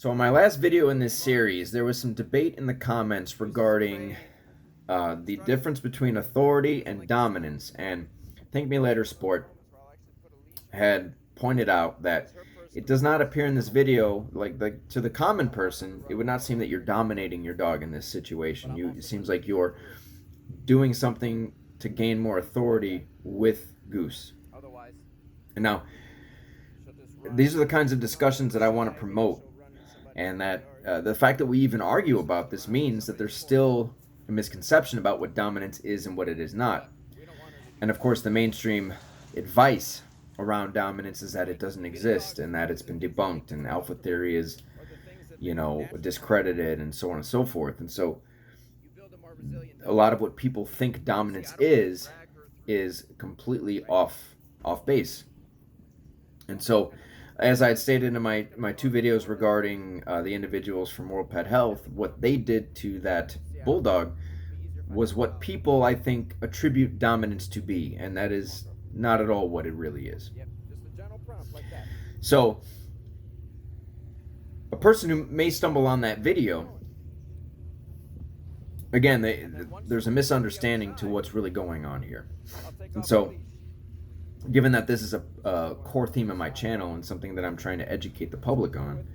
So in my last video in this series, there was some debate in the comments regarding the difference between authority and dominance. And Think Me Later Sport had pointed out that it does not appear in this video, like to the common person, it would not seem that you're dominating your dog in this situation. It seems like you're doing something to gain more authority with Goose. And now, these are the kinds of discussions that I want to promote, and that the fact that we even argue about this means that there's still a misconception about what dominance is and what it is not. And of course, the mainstream advice around dominance is that it doesn't exist and that it's been debunked and alpha theory is, discredited and so on and so forth. And so a lot of what people think dominance is completely off base. And so, as I had stated in my two videos regarding the individuals from World Pet Health, what they did to that bulldog was what people, I think, attribute dominance to be, and that is not at all what it really is. So, a person who may stumble on that video, again, there's a misunderstanding to what's really going on here. And so, given that this is a core theme of my channel and something that I'm trying to educate the public on,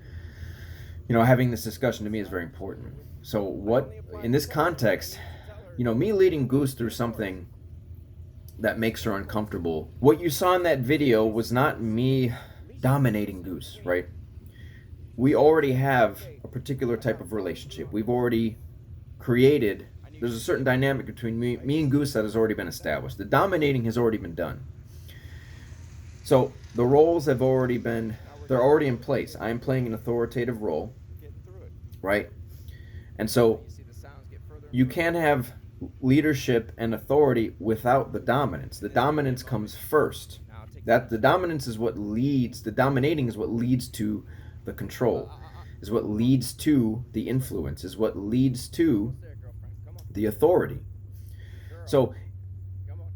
having this discussion to me is very important. So what, in this context, me leading Goose through something that makes her uncomfortable, what you saw in that video was not me dominating Goose, right? We already have a particular type of relationship. We've already created, there's a certain dynamic between me and Goose that has already been established. The dominating has already been done. So the roles have already been, they're already in place. I am playing an authoritative role, right? And so you can't have leadership and authority without the dominance. The dominance comes first. That the dominance is what leads, the dominating is what leads to the control, is what leads to the influence, is what leads to the authority. So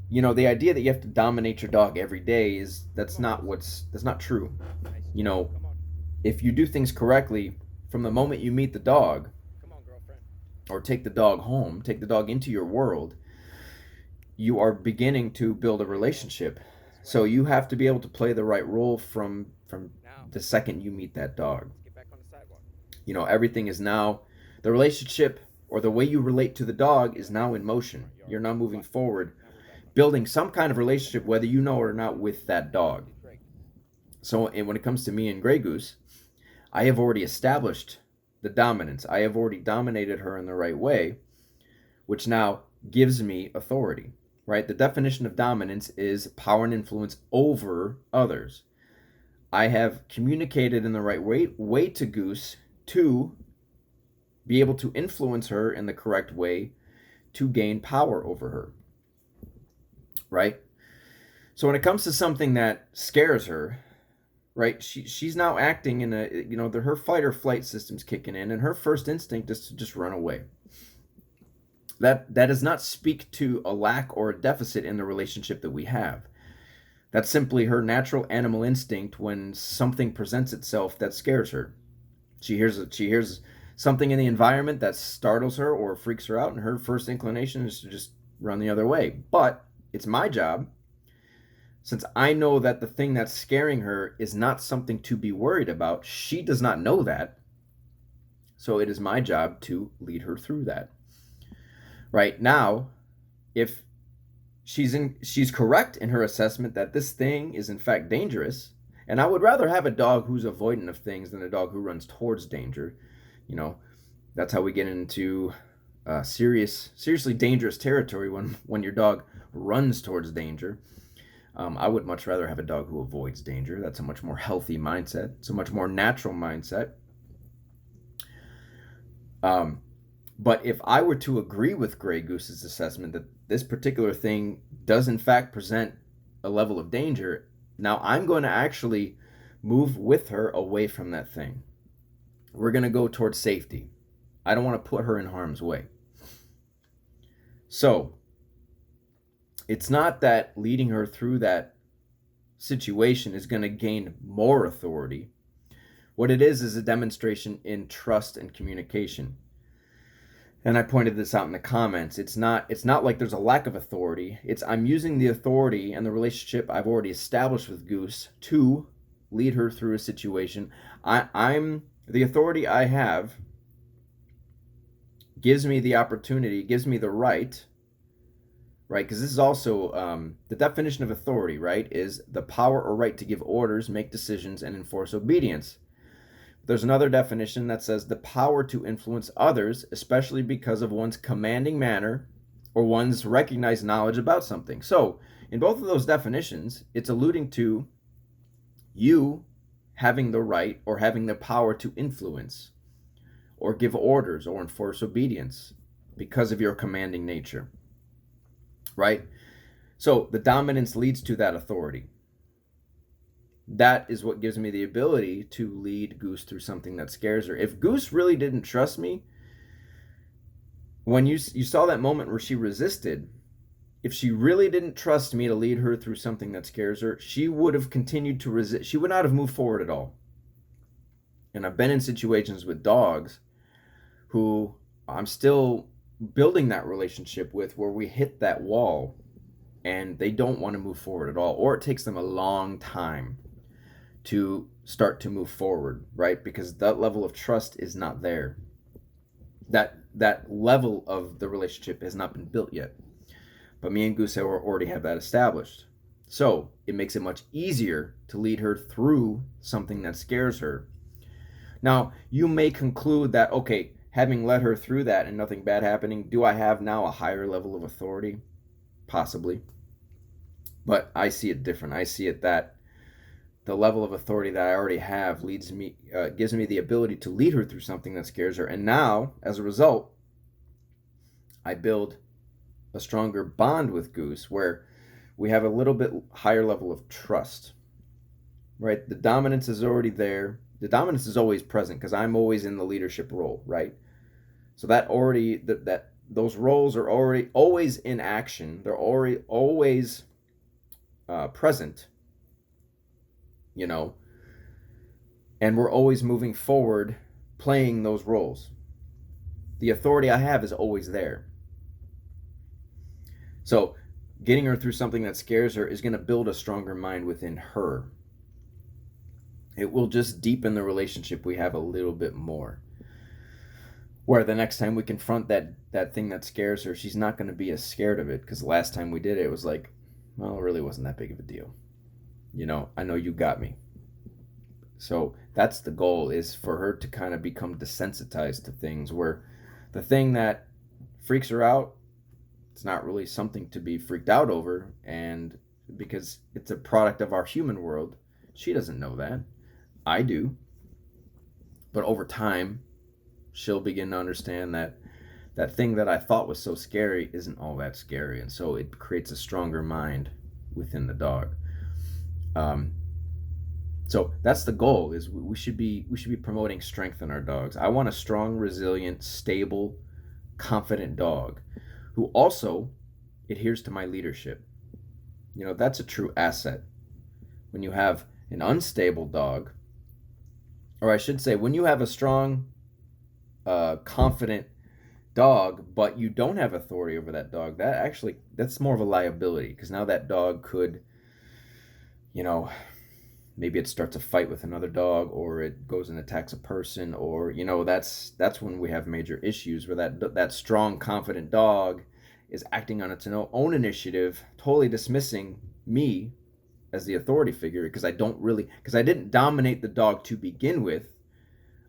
the idea that you have to dominate your dog every day that's not true. If you do things correctly from the moment you meet the dog or take the dog home, take the dog into your world, you are beginning to build a relationship. So you have to be able to play the right role from the second you meet that dog. Everything is now, the relationship or the way you relate to the dog is now in motion. You're now moving forward, building some kind of relationship, whether you know it or not, with that dog. So when it comes to me and Grey Goose, I have already established the dominance. I have already dominated her in the right way, which now gives me authority, right? The definition of dominance is power and influence over others. I have communicated in the right way to Goose to be able to influence her in the correct way to gain power over her. Right? So when it comes to something that scares her, right, she's now acting in her fight or flight system's kicking in, and her first instinct is to just run away. That does not speak to a lack or a deficit in the relationship that we have. That's simply her natural animal instinct when something presents itself that scares her. She hears something in the environment that startles her or freaks her out, and her first inclination is to just run the other way. But it's my job, since I know that the thing that's scaring her is not something to be worried about. She does not know that. So it is my job to lead her through that. Right now, if she's correct in her assessment that this thing is in fact dangerous, and I would rather have a dog who's avoidant of things than a dog who runs towards danger. That's how we get into seriously dangerous territory when your dog runs towards danger. I would much rather have a dog who avoids danger. That's a much more healthy mindset. It's a much more natural mindset. But if I were to agree with Grey Goose's assessment that this particular thing does in fact present a level of danger, now I'm going to actually move with her away from that thing. We're going to go towards safety. I don't want to put her in harm's way. So it's not that leading her through that situation is going to gain more authority. What it is a demonstration in trust and communication. And I pointed this out in the comments. It's not like there's a lack of authority. It's I'm using the authority and the relationship I've already established with Goose to lead her through a situation. I'm the authority I have gives me the opportunity, gives me the right, because this is also the definition of authority, right, is the power or right to give orders, make decisions, and enforce obedience. There's another definition that says the power to influence others, especially because of one's commanding manner or one's recognized knowledge about something. So in both of those definitions, it's alluding to you having the right or having the power to influence or give orders or enforce obedience because of your commanding nature, right? So the dominance leads to that authority. That is what gives me the ability to lead Goose through something that scares her. If Goose really didn't trust me, when you saw that moment where she resisted, if she really didn't trust me to lead her through something that scares her, she would have continued to resist. She would not have moved forward at all. And I've been in situations with dogs who I'm still building that relationship with, where we hit that wall and they don't want to move forward at all, or it takes them a long time to start to move forward, right? Because that level of trust is not there. That level of the relationship has not been built yet. But me and Goose already have that established. So it makes it much easier to lead her through something that scares her. Now, you may conclude that, okay, having led her through that and nothing bad happening, do I have now a higher level of authority? Possibly. But I see it different. I see it that the level of authority that I already have gives me the ability to lead her through something that scares her. And now, as a result, I build a stronger bond with Goose where we have a little bit higher level of trust, right? The dominance is already there. The dominance is always present because I'm always in the leadership role, right? So those roles are already always in action. They're always present, and we're always moving forward playing those roles. The authority I have is always there. So getting her through something that scares her is going to build a stronger mind within her. It will just deepen the relationship we have a little bit more. Where the next time we confront that thing that scares her, she's not going to be as scared of it, because the last time we did it, it was like, well, it really wasn't that big of a deal. I know you got me. So that's the goal, is for her to kind of become desensitized to things, where the thing that freaks her out, it's not really something to be freaked out over, and because it's a product of our human world, she doesn't know that. I do. But over time, she'll begin to understand that thing that I thought was so scary isn't all that scary, and so it creates a stronger mind within the dog. So that's the goal, is we should be promoting strength in our dogs. I want a strong, resilient, stable, confident dog who also adheres to my leadership. That's a true asset. When you have an unstable dog, or I should say, when you have a strong, confident dog, but you don't have authority over that dog, that's more of a liability, because now that dog could, maybe it starts a fight with another dog, or it goes and attacks a person, or that's when we have major issues, where that strong, confident dog is acting on its own initiative, totally dismissing me as the authority figure, because I didn't dominate the dog to begin with.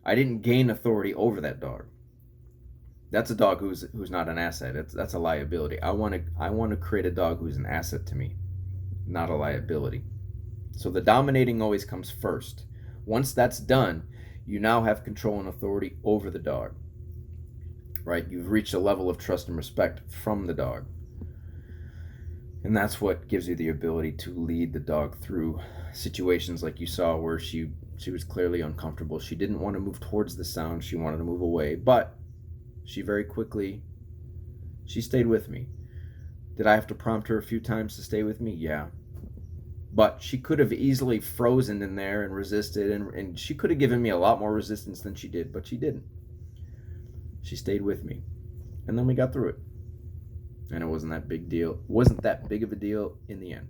I didn't gain authority over that dog. That's a dog who's not an asset. That's a liability. I want to create a dog who's an asset to me, not a liability. So the dominating always comes first. Once that's done, you now have control and authority over the dog, right? You've reached a level of trust and respect from the dog. And that's what gives you the ability to lead the dog through situations like you saw, where she was clearly uncomfortable. She didn't want to move towards the sound. She wanted to move away, but she very quickly, she stayed with me. Did I have to prompt her a few times to stay with me? Yeah. But she could have easily frozen in there and resisted, and she could have given me a lot more resistance than she did, but she didn't. She stayed with me. And then we got through it. And it wasn't that big of a deal in the end.